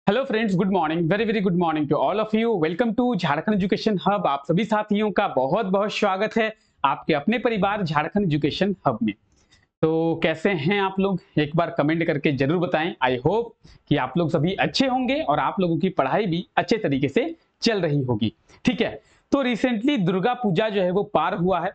Hello friends, good morning, very very good morning to all of you. Welcome to Jharkhand education hub. आप सभी साथियों का बहुत बहुत स्वागत है आपके अपने परिवार झारखंड एजुकेशन हब में। तो कैसे हैं आप लोग, एक बार कमेंट करके जरूर बताएं। आई होप कि आप लोग सभी अच्छे होंगे और आप लोगों की पढ़ाई भी अच्छे तरीके से चल रही होगी। ठीक है, तो रिसेंटली दुर्गा पूजा जो है वो पार हुआ है।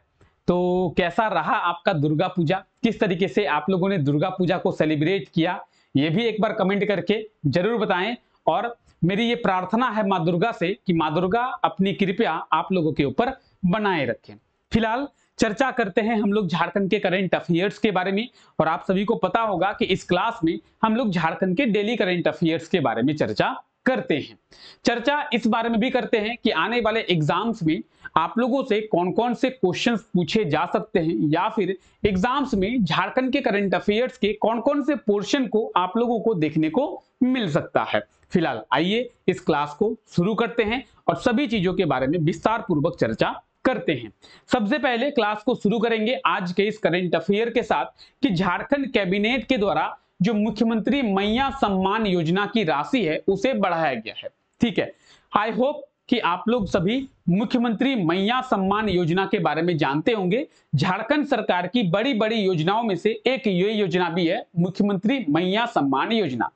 तो कैसा रहा आपका दुर्गा पूजा, किस तरीके से आप लोगों ने दुर्गा पूजा को सेलिब्रेट किया, ये भी एक बार कमेंट करके जरूर बताएं। और मेरी ये प्रार्थना है माँ दुर्गा से कि माँ दुर्गा अपनी कृपया आप लोगों के ऊपर बनाए रखें। फिलहाल चर्चा करते हैं हम लोग झारखंड के करंट अफेयर्स के बारे में। और आप सभी को पता होगा कि इस क्लास में हम लोग झारखंड के डेली करंट अफेयर्स के बारे में चर्चा करते हैं। चर्चा इस बारे में भी करते हैं कि आने वाले एग्जाम्स में आप लोगों से कौन कौन से क्वेश्चंस पूछे जा सकते हैं, या फिर एग्जाम्स में झारखंड के करंट अफेयर्स के कौन कौन से पोर्शन को आप लोगों को देखने को मिल सकता है। फिलहाल आइए इस क्लास को शुरू करते हैं और सभी चीजों के बारे में विस्तार पूर्वक चर्चा करते हैं। सबसे पहले क्लास को शुरू करेंगे आज के इस करंट अफेयर के साथ कि झारखंड कैबिनेट के द्वारा जो मुख्यमंत्री मैया सम्मान योजना की राशि है उसे बढ़ाया गया है। ठीक है, आई होप कि आप लोग सभी मुख्यमंत्री मैया सम्मान योजना के बारे में जानते होंगे। झारखंड सरकार की बड़ी बड़ी योजनाओं में से एक ये योजना भी है, मुख्यमंत्री मैया सम्मान योजना।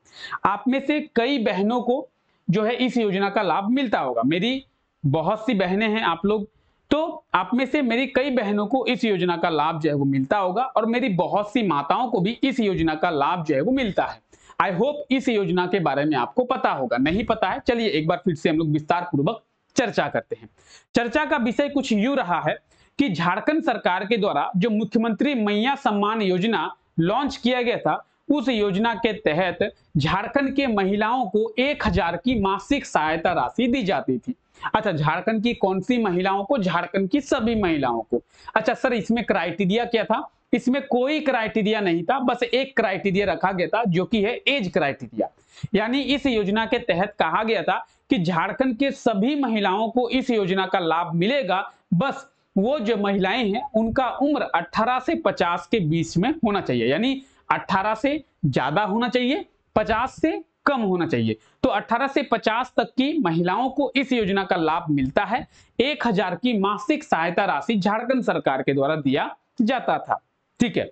आप में से कई बहनों को जो है इस योजना का लाभ मिलता होगा। मेरी बहुत सी बहनें हैं आप लोग, तो आप में से मेरी कई बहनों को इस योजना का लाभ जो है वो मिलता होगा, और मेरी बहुत सी माताओं को भी इस योजना का लाभ जो है वो मिलता है। आई होप इस योजना के बारे में आपको पता होगा। नहीं पता है, चलिए एक बार फिर से हम लोग विस्तार पूर्वक चर्चा करते हैं। चर्चा का विषय कुछ यूं रहा है कि झारखंड सरकार के द्वारा जो मुख्यमंत्री मैया सम्मान योजना लॉन्च किया गया था, उस योजना के तहत झारखंड के महिलाओं को 1000 की मासिक सहायता राशि दी जाती थी। अच्छा, झारखंड की कौन सी महिलाओं को? झारखंड की सभी महिलाओं को। अच्छा सर, इसमें क्राइटेरिया क्या था? इसमें कोई क्राइटेरिया नहीं था, बस एक क्राइटेरिया रखा गया था जो कि है एज क्राइटेरिया। यानी इस योजना के तहत कहा गया था कि झारखंड के सभी महिलाओं को इस योजना का लाभ मिलेगा, बस वो जो महिलाएं हैं उनका उम्र 18 से 50 के बीच में होना चाहिए। यानी 18 से ज्यादा होना चाहिए, 50 से कम होना चाहिए। तो 18 से 50 तक की महिलाओं को इस योजना का लाभ मिलता है। 1000 की मासिक सहायता राशि झारखंड सरकार के द्वारा दिया जाता था। ठीक है,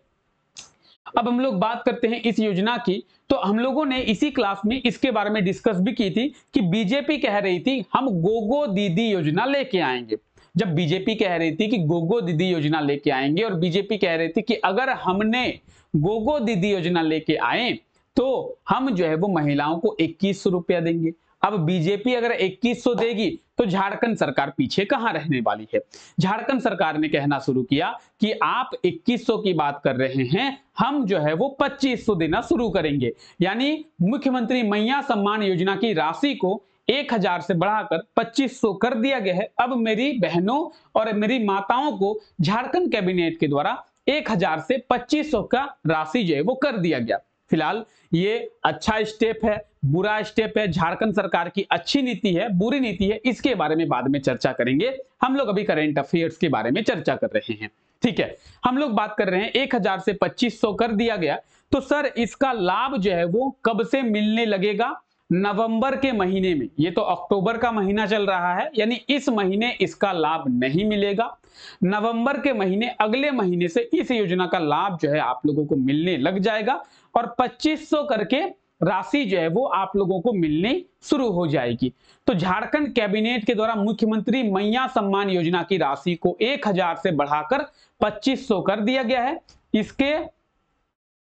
अब हम लोग बात करते हैं इस योजना की। तो हम लोगों ने इसी क्लास में इसके बारे में डिस्कस भी की थी कि बीजेपी कह रही थी हम गोगो दीदी योजना लेके आएंगे। जब बीजेपी कह रही थी कि गोगो दीदी योजना लेके आएंगे, और बीजेपी कह रही थी कि अगर हमने गोगो दीदी योजना लेके आए तो हम जो है वो महिलाओं को 2100 रुपया देंगे। अब बीजेपी अगर 2100 देगी तो झारखंड सरकार पीछे कहां रहने वाली है। झारखंड सरकार ने कहना शुरू किया कि आप 2100 की बात कर रहे हैं, हम जो है वो 2500 देना शुरू करेंगे। यानी मुख्यमंत्री मैया सम्मान योजना की राशि को 1000 से बढ़ाकर 2500 कर दिया गया है। अब मेरी बहनों और मेरी माताओं को झारखंड कैबिनेट के द्वारा 1000 से 2500 का राशि जो है वो कर दिया गया। फिलहाल ये अच्छा स्टेप है, बुरा स्टेप है, झारखंड सरकार की अच्छी नीति है, बुरी नीति है, इसके बारे में बाद में चर्चा करेंगे। हम लोग अभी करंट अफेयर्स के बारे में चर्चा कर रहे हैं। ठीक है, हम लोग बात कर रहे हैं 1000 से 2500 कर दिया गया। तो सर इसका लाभ जो है वो कब से मिलने लगेगा? नवंबर के महीने में। ये तो अक्टूबर का महीना चल रहा है, यानी इस महीने इसका लाभ नहीं मिलेगा। नवंबर के महीने, अगले महीने से इस योजना का लाभ जो है आप लोगों को मिलने लग जाएगा, और 2500 करके राशि जो है वो आप लोगों को मिलनी शुरू हो जाएगी। तो झारखंड कैबिनेट के द्वारा मुख्यमंत्री मैया सम्मान योजना की राशि को 1000 से बढ़ाकर 2500 कर दिया गया है। इसके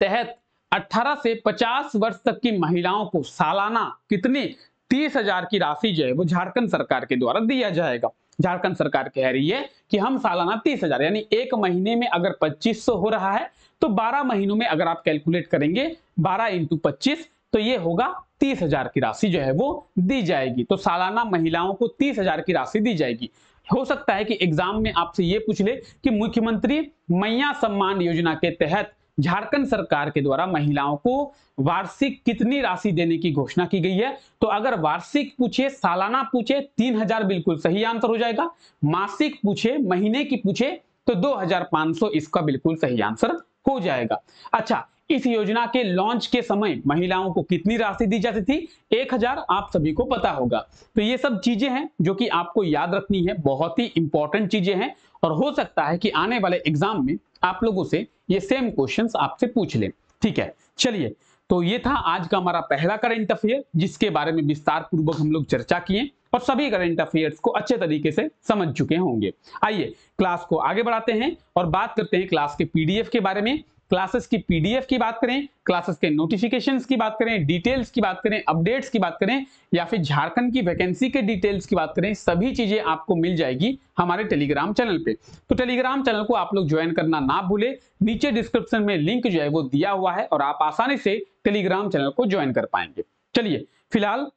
तहत 18 से 50 वर्ष तक की महिलाओं को सालाना कितनी 30,000 की राशि जो है वो झारखंड सरकार के द्वारा दिया जाएगा। झारखंड सरकार कह रही है कि हम सालाना 30,000, यानी एक महीने में अगर 2500 हो रहा है तो 12 महीनों में अगर आप कैलकुलेट करेंगे 12 इंटू 25 तो ये होगा 30,000 की राशि जो है वो दी जाएगी। तो सालाना महिलाओं को 30,000 की राशि दी जाएगी। हो सकता है कि एग्जाम में आपसे ये पूछ ले कि मुख्यमंत्री मैया सम्मान योजना के तहत झारखंड सरकार के द्वारा महिलाओं को वार्षिक कितनी राशि देने की घोषणा की गई है। तो अगर वार्षिक पूछे, सालाना पूछे, 3000 बिल्कुल सही आंसर हो जाएगा। मासिक पूछे, महीने की पूछे तो 2500 इसका बिल्कुल सही आंसर हो जाएगा। अच्छा, इस योजना के लॉन्च के समय महिलाओं को कितनी राशि दी जाती थी? 1000, आप सभी को पता होगा। तो ये सब चीजें हैं जो कि आपको याद रखनी है, बहुत ही इंपॉर्टेंट चीजें हैं और हो सकता है कि आने वाले एग्जाम में आप लोगों से ये सेम क्वेश्चंस आपसे पूछ लें। ठीक है, चलिए, तो ये था आज का हमारा पहला करंट अफेयर जिसके बारे में विस्तार पूर्वक हम लोग चर्चा किए और सभी करंट अफेयर्स को अच्छे तरीके से समझ चुके होंगे। आइए क्लास को आगे बढ़ाते हैं और बात करते हैं क्लास के पीडीएफ के बारे में। क्लासेस की पीडीएफ की बात करें, क्लासेस के नोटिफिकेशंस की बात करें, डिटेल्स की बात करें, अपडेट्स की बात करें या फिर झारखंड की वैकेंसी के डिटेल्स की बात करें, सभी चीजें आपको मिल जाएगी हमारे टेलीग्राम चैनल पे। तो टेलीग्राम चैनल को आप लोग ज्वाइन करना ना भूले, नीचे डिस्क्रिप्शन में लिंक जो है वो दिया हुआ है और आप आसानी से टेलीग्राम चैनल को ज्वाइन कर पाएंगे। चलिए फिलहाल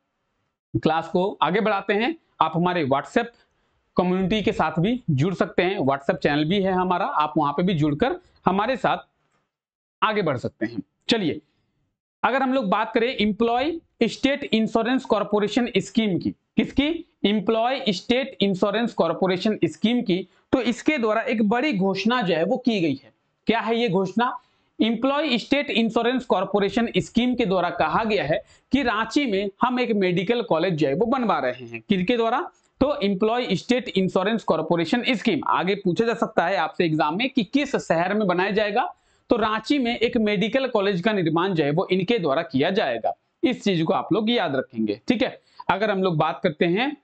क्लास को आगे बढ़ाते हैं। आप हमारे व्हाट्सएप कम्युनिटी के साथ भी जुड़ सकते हैं, व्हाट्सएप चैनल भी है हमारा, आप वहां पे भी जुड़कर हमारे साथ आगे बढ़ सकते हैं। चलिए, अगर हम लोग बात करें employ state insurance corporation scheme की, किसकी? Employ state insurance corporation scheme की, तो इसके द्वारा एक बड़ी घोषणा जो है वो की गई है। क्या है ये घोषणा? Employ state insurance corporation scheme के द्वारा कहा गया है कि रांची में हम एक मेडिकल कॉलेज जो है वो बनवा रहे हैं। किसके द्वारा? तो employ state insurance corporation scheme. आगे पूछा जा सकता है आपसे एग्जाम में कि किस शहर में बनाया जाएगा, तो रांची में एक मेडिकल कॉलेज का निर्माण जो है वो इनके द्वारा किया जाएगा। इस चीज को आप लोग याद रखेंगे। ठीक है, अगर हम लोग बात करते हैं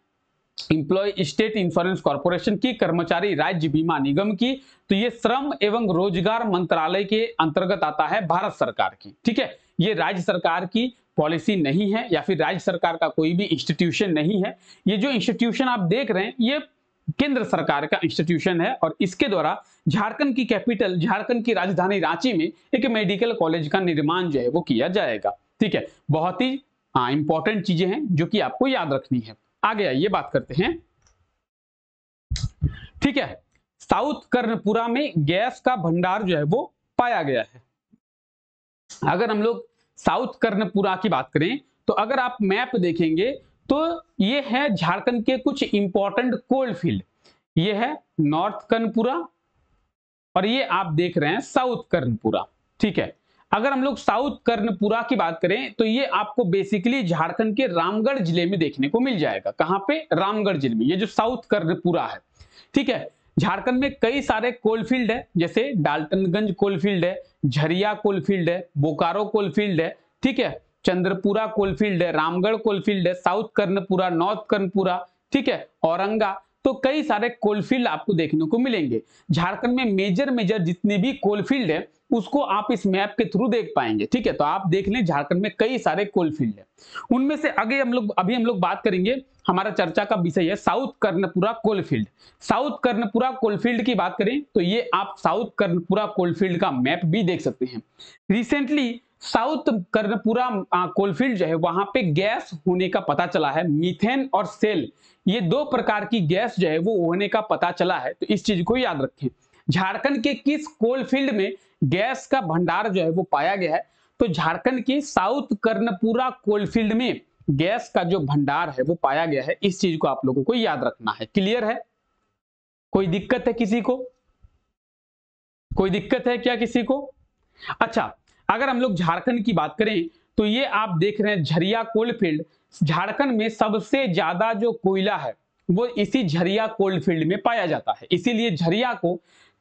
एम्प्लॉय स्टेट इंश्योरेंस कॉर्पोरेशन की, कर्मचारी राज्य बीमा निगम की, तो ये श्रम एवं रोजगार मंत्रालय के अंतर्गत आता है, भारत सरकार की। ठीक है, ये राज्य सरकार की पॉलिसी नहीं है या फिर राज्य सरकार का कोई भी इंस्टीट्यूशन नहीं है। ये जो इंस्टीट्यूशन आप देख रहे हैं ये केंद्र सरकार का इंस्टीट्यूशन है और इसके द्वारा झारखंड की कैपिटल, झारखंड की राजधानी रांची में एक मेडिकल कॉलेज का निर्माण जो है वो किया जाएगा। ठीक है, बहुत ही इंपॉर्टेंट चीजें हैं जो कि आपको याद रखनी है। आगे आइए बात करते हैं। ठीक है, साउथ कर्णपुरा में गैस का भंडार जो है वो पाया गया है। अगर हम लोग साउथ कर्णपुरा की बात करें तो अगर आप मैप देखेंगे तो ये है झारखंड के कुछ इंपॉर्टेंट कोल फील्ड। ये है नॉर्थ कर्णपुरा और ये आप देख रहे हैं साउथ कर्णपुरा। ठीक है, अगर हम लोग साउथ कर्णपुरा की बात करें तो ये आपको बेसिकली झारखंड के रामगढ़ जिले में देखने को मिल जाएगा। कहां पे? रामगढ़ जिले में, ये जो साउथ कर्णपुरा है। ठीक है, झारखंड में कई सारे कोलफील्ड है, जैसे डाल्टनगंज कोलफील्ड है, झरिया कोलफील्ड है, बोकारो कोलफील्ड है, ठीक है, चंद्रपुरा कोलफील्ड है, रामगढ़ कोलफील्ड है, साउथ कर्णपुरा, नॉर्थ कर्णपुरा, ठीक है, औरंगा, तो कई सारे कोलफील्ड आपको देखने को मिलेंगे। झारखंड में मेजर जितने भी कोलफील्ड है उसको आप इस मैप के थ्रू देख पाएंगे। ठीक है, तो आप देख लें झारखंड में कई सारे कोलफील्ड है। उनमें से अभी हम लोग बात करेंगे, हमारा चर्चा का विषय है south Karanpura coalfield. South Karanpura coalfield की बात करें तो ये आप साउथ कर्णपुरा कोलफील्ड का मैप भी देख सकते हैं। रिसेंटली साउथ कर्णपुरा कोलफील्ड जो है वहां पे गैस होने का पता चला है, मीथेन और सेल, ये दो प्रकार की गैस जो है वो होने का पता चला है। तो इस चीज को याद रखें। झारखंड के किस कोलफील्ड में गैस का भंडार जो है वो पाया गया है? तो झारखंड की साउथ कर्णपुरा कोलफील्ड में गैस का जो भंडार है वो पाया गया है। इस चीज को आप लोगों को याद रखना है। क्लियर है? कोई दिक्कत है किसी को? कोई दिक्कत है क्या किसी को? अच्छा, अगर हम लोग झारखंड की बात करें तो ये आप देख रहे हैं झरिया कोलफील्ड। झारखंड में सबसे ज्यादा जो कोयला है वो इसी झरिया कोलफील्ड में पाया जाता है, इसीलिए झरिया को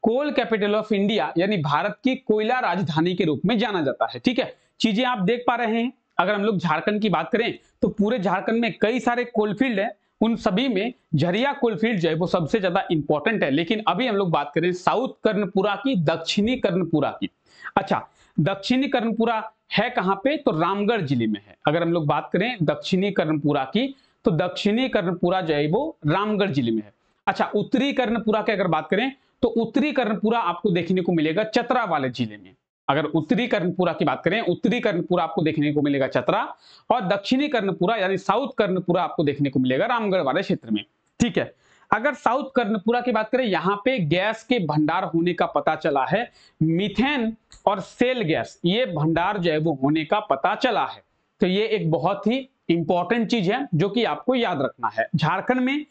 कोल कैपिटल ऑफ इंडिया यानी भारत की कोयला राजधानी के रूप में जाना जाता है। ठीक है, चीजें आप देख पा रहे हैं। अगर हम लोग झारखंड की बात करें तो पूरे झारखंड में कई सारे कोलफील्ड है, उन सभी में झरिया कोलफील्ड जो है वो सबसे ज्यादा इंपॉर्टेंट है। लेकिन अभी हम लोग बात करें साउथ कर्णपुरा की, दक्षिणी कर्णपुरा की। अच्छा, दक्षिणी कर्णपुरा है कहां पे? तो रामगढ़ जिले में है। अगर हम लोग बात करें दक्षिणी कर्णपुरा की तो दक्षिणी कर्णपुरा जो है वो रामगढ़ जिले में है। अच्छा, उत्तरी कर्णपुरा की अगर बात करें तो उत्तरी कर्णपुरा आपको देखने को मिलेगा चतरा वाले जिले में। अगर उत्तरी कर्णपुरा की बात करें, उत्तरी कर्णपुरा आपको देखने को मिलेगा चतरा, और दक्षिणी कर्णपुरा यानी साउथ कर्णपुरा आपको देखने को मिलेगा रामगढ़ वाले क्षेत्र में। ठीक है, अगर साउथ कर्णपुरा की बात करें, यहां पे गैस के भंडार होने का पता चला है, मीथेन और सेल गैस, ये भंडार जो है वो होने का पता चला है। तो ये एक बहुत ही इंपॉर्टेंट चीज है जो कि आपको याद रखना है। झारखंड में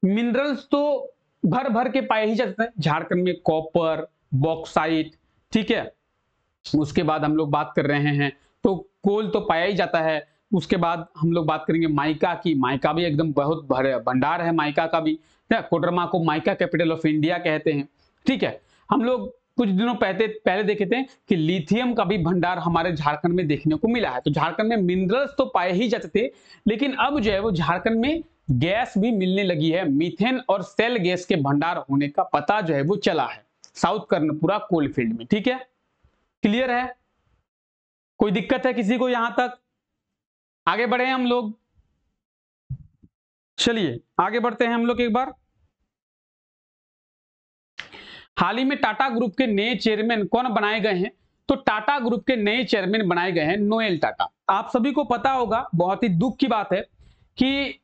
मिनरल्स तो भर भर के पाए ही जाते हैं। झारखंड में कॉपर, बॉक्साइट, ठीक है, उसके बाद हम लोग बात कर रहे हैं तो कोल तो पाया ही जाता है। उसके बाद हम लोग बात करेंगे माइका की, माइका भी एकदम बहुत भंडार है माइका का भी। कोडरमा को माइका कैपिटल ऑफ इंडिया कहते हैं। ठीक है, हम लोग कुछ दिनों पहले देखे थे कि लिथियम का भी भंडार हमारे झारखंड में देखने को मिला है। तो झारखंड में मिनरल्स तो पाए ही जाते थे, लेकिन अब जो है वो झारखंड में गैस भी मिलने लगी है। मीथेन और सेल गैस के भंडार होने का पता जो है वो चला है साउथ कर्णपुरा कोलफील्ड में। ठीक है, क्लियर है? कोई दिक्कत है किसी को यहां तक? आगे बढ़े हम लोग, चलिए आगे बढ़ते हैं हम लोग एक बार। हाल ही में टाटा ग्रुप के नए चेयरमैन कौन बनाए गए हैं? तो टाटा ग्रुप के नए चेयरमैन बनाए गए हैं नोएल टाटा। आप सभी को पता होगा, बहुत ही दुख की बात है कि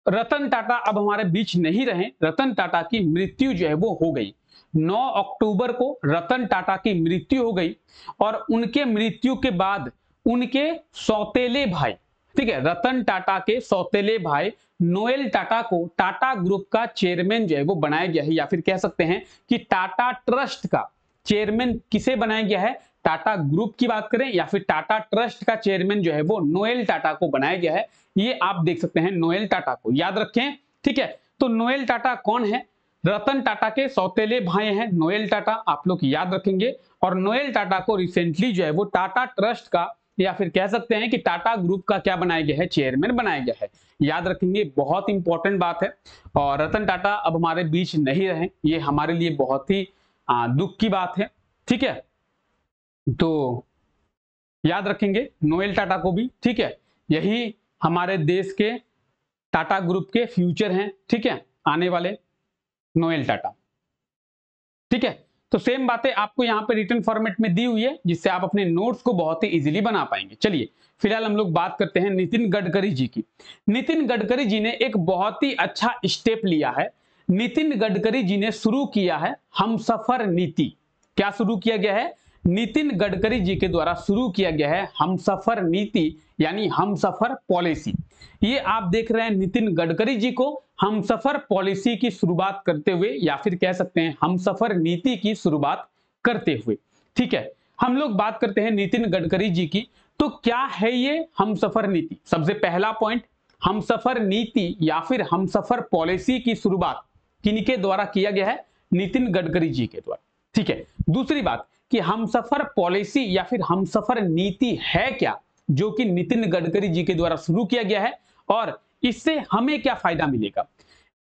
रतन टाटा अब हमारे बीच नहीं रहे। रतन टाटा की मृत्यु जो है वो हो गई। 9 अक्टूबर को रतन टाटा की मृत्यु हो गई और उनके मृत्यु के बाद उनके सौतेले भाई, ठीक है, रतन टाटा के सौतेले भाई नोएल टाटा को टाटा ग्रुप का चेयरमैन जो है वो बनाया गया है, या फिर कह सकते हैं कि टाटा ट्रस्ट का चेयरमैन किसे बनाया गया है? टाटा ग्रुप की बात करें या फिर टाटा ट्रस्ट का चेयरमैन जो है वो नोएल टाटा को बनाया गया है। ये आप देख सकते हैं, नोएल टाटा को याद रखें। ठीक है, तो नोएल टाटा कौन है? रतन टाटा के सौतेले भाई हैं नोएल टाटा, आप लोग याद रखेंगे। और नोएल टाटा को रिसेंटली जो है वो टाटा ट्रस्ट का या फिर कह सकते हैं कि टाटा ग्रुप का क्या बनाया गया है? चेयरमैन बनाया गया है। याद रखेंगे, बहुत इंपॉर्टेंट बात है। और रतन टाटा अब हमारे बीच नहीं रहे, ये हमारे लिए बहुत ही दुख की बात है। ठीक है, तो याद रखेंगे नोएल टाटा को भी। ठीक है, यही हमारे देश के टाटा ग्रुप के फ्यूचर हैं। ठीक है, आने वाले नोएल टाटा। ठीक है, तो सेम बातें आपको यहाँ पे रिटन फॉर्मेट में दी हुई है, जिससे आप अपने नोट्स को बहुत ही इजीली बना पाएंगे। चलिए फिलहाल हम लोग बात करते हैं नितिन गडकरी जी की। नितिन गडकरी जी ने एक बहुत ही अच्छा स्टेप लिया है। नितिन गडकरी जी ने शुरू किया है हमसफर नीति। क्या शुरू किया गया है? नितिन गडकरी जी के द्वारा शुरू किया गया है हमसफर नीति, यानी हमसफर पॉलिसी। ये आप देख रहे हैं नितिन गडकरी जी को हमसफर पॉलिसी की शुरुआत करते हुए, या फिर कह सकते हैं हमसफर नीति की शुरुआत करते हुए। ठीक है, हम लोग बात करते हैं नितिन गडकरी जी की। तो क्या है ये हमसफर नीति? सबसे पहला पॉइंट, हमसफर नीति या फिर हमसफर पॉलिसी की शुरुआत किनके द्वारा किया गया है? नितिन गडकरी जी के द्वारा। ठीक है, दूसरी बात कि हमसफर पॉलिसी या फिर हमसफर नीति है क्या, जो कि नितिन गडकरी जी के द्वारा शुरू किया गया है, और इससे हमें क्या फायदा मिलेगा?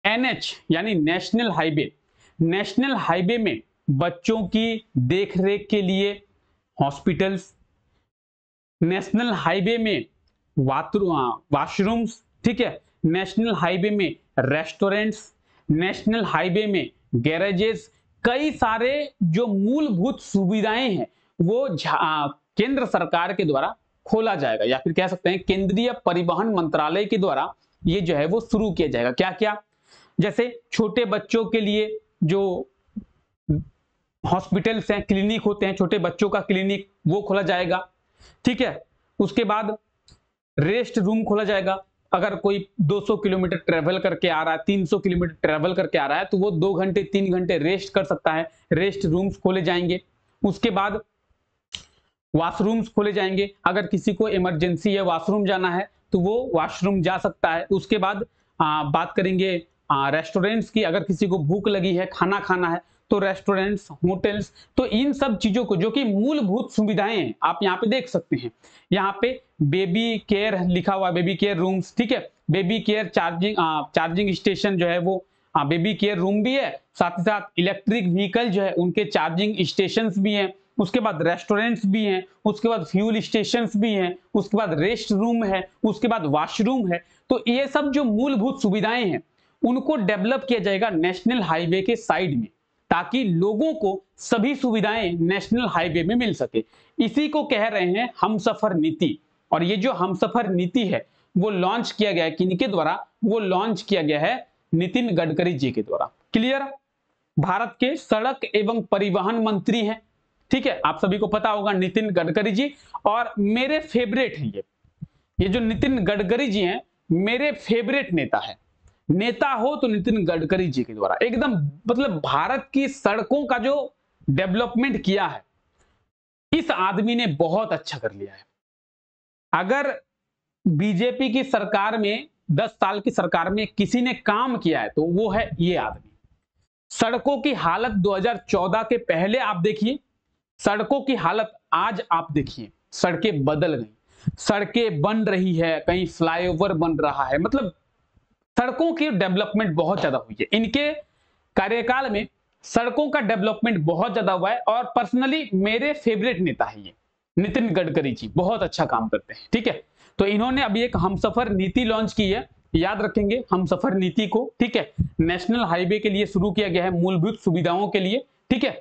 एनएच यानी नेशनल हाईवे, नेशनल हाईवे में बच्चों की देखरेख के लिए हॉस्पिटल्स, नेशनल हाईवे में वॉशरूम्स, ठीक है, नेशनल हाईवे में रेस्टोरेंट्स, नेशनल हाईवे में गैरेजेस, कई सारे जो मूलभूत सुविधाएं हैं वो केंद्र सरकार के द्वारा खोला जाएगा, या फिर कह सकते हैं केंद्रीय परिवहन मंत्रालय के द्वारा ये जो है वो शुरू किया जाएगा। क्या क्या? जैसे छोटे बच्चों के लिए जो हॉस्पिटल्स हैं, क्लिनिक होते हैं, छोटे बच्चों का क्लिनिक, वो खोला जाएगा। ठीक है, उसके बाद रेस्ट रूम खोला जाएगा। अगर कोई 200 किलोमीटर ट्रेवल करके आ रहा है, 300 किलोमीटर ट्रेवल करके आ रहा है, तो वो 2 घंटे 3 घंटे रेस्ट कर सकता है, रेस्ट रूम्स खोले जाएंगे। उसके बाद वॉशरूम्स खोले जाएंगे, अगर किसी को इमरजेंसी है वॉशरूम जाना है तो वो वॉशरूम जा सकता है। उसके बाद बात करेंगे रेस्टोरेंट्स की, अगर किसी को भूख लगी है, खाना खाना है, तो रेस्टोरेंट्स, होटल्स, तो इन सब चीजों को जो कि मूलभूत सुविधाएं हैं, आप यहाँ पे देख सकते हैं। यहाँ पे बेबी केयर लिखा हुआ, बेबी केयर रूम्स, ठीक है, बेबी केयर चार्जिंग स्टेशन जो है वो बेबी केयर रूम भी है, साथ ही साथ इलेक्ट्रिक व्हीकल जो है उनके चार्जिंग स्टेशन भी हैं, उसके बाद रेस्टोरेंट्स भी हैं, उसके बाद फ्यूल स्टेशंस भी हैं, उसके बाद रेस्ट रूम है, उसके बाद वॉशरूम है। तो ये सब जो मूलभूत सुविधाएं हैं उनको डेवलप किया जाएगा नेशनल हाईवे के साइड में, ताकि लोगों को सभी सुविधाएं नेशनल हाईवे में मिल सके। इसी को कह रहे हैं हमसफर नीति। और ये जो हमसफर नीति है वो लॉन्च किया गया है किनके द्वारा? वो लॉन्च किया गया है नितिन गडकरी जी के द्वारा। क्लियर? भारत के सड़क एवं परिवहन मंत्री हैं। ठीक है, आप सभी को पता होगा नितिन गडकरी जी, और मेरे फेवरेट हैं ये जो नितिन गडकरी जी हैं, मेरे फेवरेट नेता है। नेता हो तो नितिन गडकरी जी के द्वारा एकदम, मतलब भारत की सड़कों का जो डेवलपमेंट किया है, इस आदमी ने बहुत अच्छा कर लिया है। अगर बीजेपी की सरकार में 10 साल की सरकार में किसी ने काम किया है तो वो है ये आदमी। सड़कों की हालत 2014 के पहले आप देखिए, सड़कों की हालत आज आप देखिए, सड़कें बदल गई, सड़कें बन रही है, कहीं फ्लाईओवर बन रहा है, मतलब सड़कों की डेवलपमेंट बहुत ज्यादा हुई है। इनके कार्यकाल में सड़कों का डेवलपमेंट बहुत ज्यादा हुआ है और पर्सनली मेरे फेवरेट नेता है ये नितिन गडकरी जी, बहुत अच्छा काम करते हैं। ठीक है, तो इन्होंने अभी एक हमसफर नीति लॉन्च की है, याद रखेंगे हमसफर नीति को। ठीक है, नेशनल हाईवे के लिए शुरू किया गया है, मूलभूत सुविधाओं के लिए। ठीक है,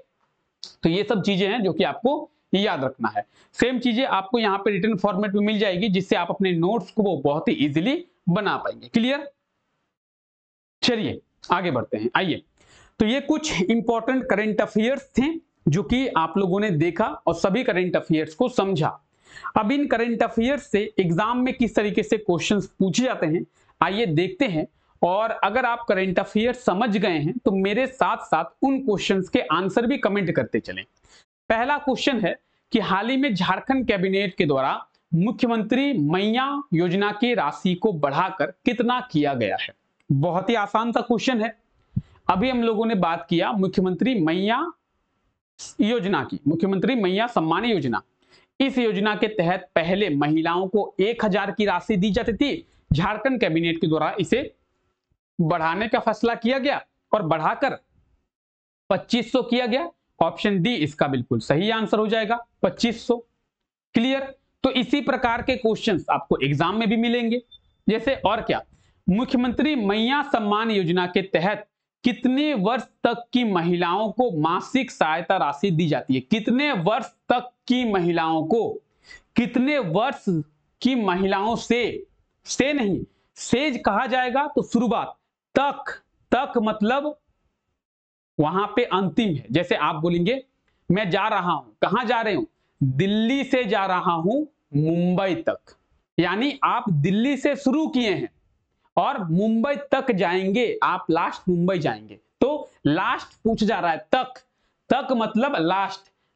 तो ये सब चीजें हैं जो कि आपको याद रखना है। सेम चीजें आपको यहाँ पे रिटन फॉर्मेट में मिल जाएगी, जिससे आप अपने नोट्स को वो बहुत ही इजीली बना पाएंगे। क्लियर? चलिए आगे बढ़ते हैं। आइए, तो ये कुछ इंपॉर्टेंट करंट अफेयर्स थे जो कि आप लोगों ने देखा और सभी करंट अफेयर्स को समझा। अब इन करंट अफेयर्स से एग्जाम में किस तरीके से क्वेश्चंस पूछे जाते हैं आइए देखते हैं। और अगर आप करंट अफेयर्स समझ गए हैं तो मेरे साथ साथ उन क्वेश्चंस के आंसर भी कमेंट करते चलें। पहला क्वेश्चन है कि हाल ही में झारखंड कैबिनेट के द्वारा मुख्यमंत्री मैया योजना की राशि को बढ़ाकर कितना किया गया है। बहुत ही आसान सा क्वेश्चन है। अभी हम लोगों ने बात किया मुख्यमंत्री मैया योजना की, मुख्यमंत्री मैया सम्मान योजना। इस योजना के तहत पहले महिलाओं को 1000 की राशि दी जाती थी, झारखंड कैबिनेट के द्वारा इसे बढ़ाने का फैसला किया गया और बढ़ाकर 2500 किया गया। ऑप्शन डी इसका बिल्कुल सही आंसर हो जाएगा, 2500। क्लियर? तो इसी प्रकार के क्वेश्चंस आपको एग्जाम में भी मिलेंगे। जैसे और क्या, मुख्यमंत्री मैया सम्मान योजना के तहत कितने वर्ष तक की महिलाओं को मासिक सहायता राशि दी जाती है। कितने वर्ष तक की महिलाओं को, कितने वर्ष की महिलाओं से नहीं, सेज कहा जाएगा तो शुरुआत, तक मतलब वहां पे अंतिम है। जैसे आप बोलेंगे मैं जा रहा हूं, कहां जा रहे हूं, दिल्ली से जा रहा हूं मुंबई तक, यानी आप दिल्ली से शुरू किए हैं और मुंबई तक जाएंगे, आप लास्ट मुंबई जाएंगे, तो लास्ट पूछ जा रहा है। तक मतलब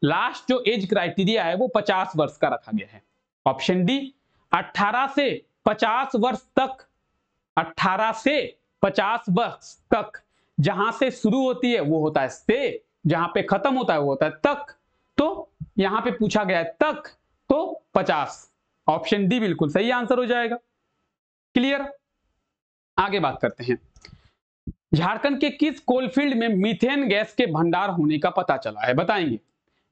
लास्ट जो एज क्राइटेरिया है वो 50 वर्ष का रखा गया है। ऑप्शन डी 18 से 50 वर्ष तक, 18 से 50 वर्ष तक। जहां से शुरू होती है वो होता है से, जहां पे खत्म होता है वो होता है तक, तो यहां पे पूछा गया है तक, तो 50। ऑप्शन डी बिल्कुल सही आंसर हो जाएगा। क्लियर? आगे बात करते हैं। झारखंड के किस कोलफील्ड में मीथेन गैस के भंडार होने का पता चला है, बताएंगे।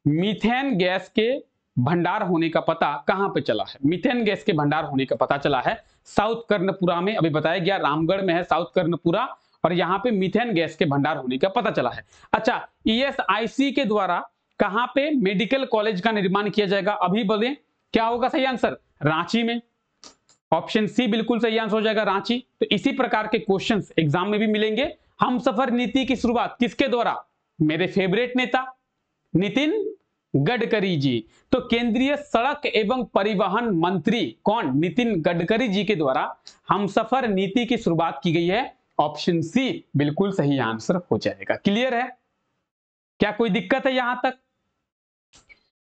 मीथेन गैस के भंडार होने का पता कहां पे चला है? मीथेन गैस के भंडार होने का पता चला है साउथ कर्णपुरा में, अभी बताया गया रामगढ़ में है साउथ कर्णपुरा, और यहां पे मीथेन गैस के भंडार होने का पता चला है। अच्छा, ईएसआईसी के द्वारा कहां पे मेडिकल कॉलेज का निर्माण किया जाएगा, अभी बोले क्या होगा सही आंसर? रांची में। ऑप्शन सी बिल्कुल सही आंसर हो जाएगा, रांची। तो इसी प्रकार के क्वेश्चंस एग्जाम में भी मिलेंगे। हमसफर नीति की शुरुआत किसके द्वारा? मेरे फेवरेट नेता नितिन गडकरी जी। तो केंद्रीय सड़क एवं परिवहन मंत्री कौन? नितिन गडकरी जी के द्वारा हमसफर नीति की शुरुआत की गई है। ऑप्शन सी बिल्कुल सही आंसर हो जाएगा। क्लियर है? क्या कोई दिक्कत है यहां तक?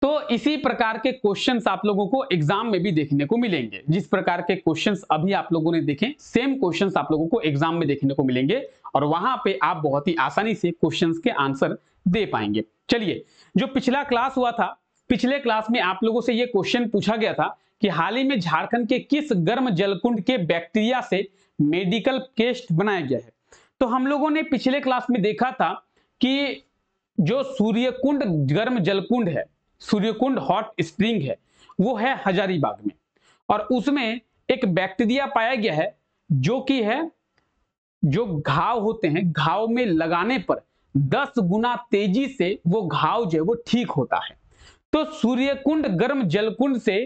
तो इसी प्रकार के क्वेश्चंस आप लोगों को एग्जाम में भी देखने को मिलेंगे। जिस प्रकार के क्वेश्चंस अभी आप लोगों ने देखे, सेम क्वेश्चंस आप लोगों को एग्जाम में देखने को मिलेंगे और वहां पे आप बहुत ही आसानी से क्वेश्चंस के आंसर दे पाएंगे। चलिए, जो पिछला क्लास हुआ था, पिछले क्लास में आप लोगों से यह क्वेश्चन पूछा गया था कि हाल ही में झारखंड के किस गर्म जलकुंड के बैक्टीरिया से मेडिकल पेस्ट बनाया गया है। तो हम लोगों ने पिछले क्लास में देखा था कि जो सूर्यकुंड गर्म जलकुंड है, सूर्यकुंड हॉट स्प्रिंग है, वो है हजारीबाग में, और उसमें एक बैक्टीरिया पाया गया है जो कि है, जो घाव होते हैं, घाव में लगाने पर 10 गुना तेजी से वो घाव जो है वो ठीक होता है। तो सूर्यकुंड गर्म जलकुंड से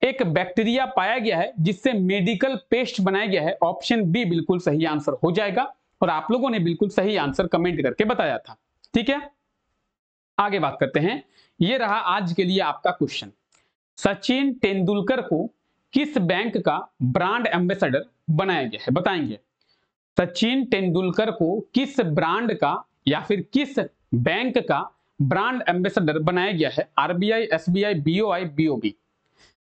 एक बैक्टीरिया पाया गया है जिससे मेडिकल पेस्ट बनाया गया है। ऑप्शन बी बिल्कुल सही आंसर हो जाएगा और आप लोगों ने बिल्कुल सही आंसर कमेंट करके बताया था। ठीक है, आगे बात करते हैं। ये रहा आज के लिए आपका क्वेश्चन। सचिन तेंदुलकर को किस बैंक का ब्रांड एम्बेसडर बनाया गया है, बताएंगे। सचिन तेंदुलकर को किस ब्रांड का या फिर किस बैंक का ब्रांड एम्बेसडर बनाया गया है? RBI, SBI, BOI, BOB.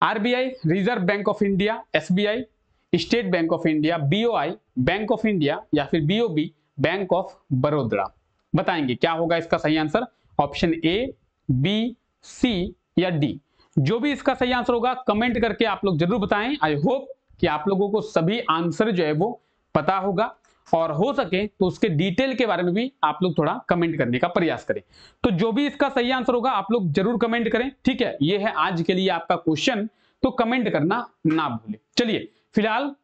RBI reserve bank of India, SBI state bank of India, BOI bank of India या फिर बीओबी बैंक ऑफ बड़ौदा। बताएंगे क्या होगा इसका सही आंसर? ऑप्शन ए, बी, सी या डी। जो भी इसका सही आंसर होगा कमेंट करके आप लोग जरूर बताएं। आई होप कि आप लोगों को सभी आंसर जो है वो पता होगा और हो सके तो उसके डिटेल के बारे में भी आप लोग थोड़ा कमेंट करने का प्रयास करें। तो जो भी इसका सही आंसर होगा आप लोग जरूर कमेंट करें, ठीक है। ये है आज के लिए आपका क्वेश्चन, तो कमेंट करना ना भूलें। चलिए फिलहाल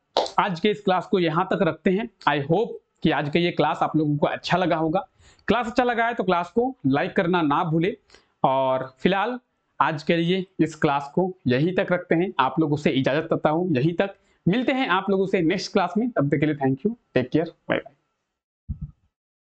आज के इस क्लास को यहां तक रखते हैं। आई होप कि आज का ये क्लास आप लोगों को अच्छा लगा होगा। क्लास अच्छा लगा है तो क्लास को लाइक करना ना भूले। और फिलहाल आज के लिए इस क्लास को यहीं तक रखते हैं। आप लोगों से इजाजत चाहता हूं, यहीं तक। मिलते हैं आप लोगों से नेक्स्ट क्लास में। तब तक के लिए thank you, take care, bye bye.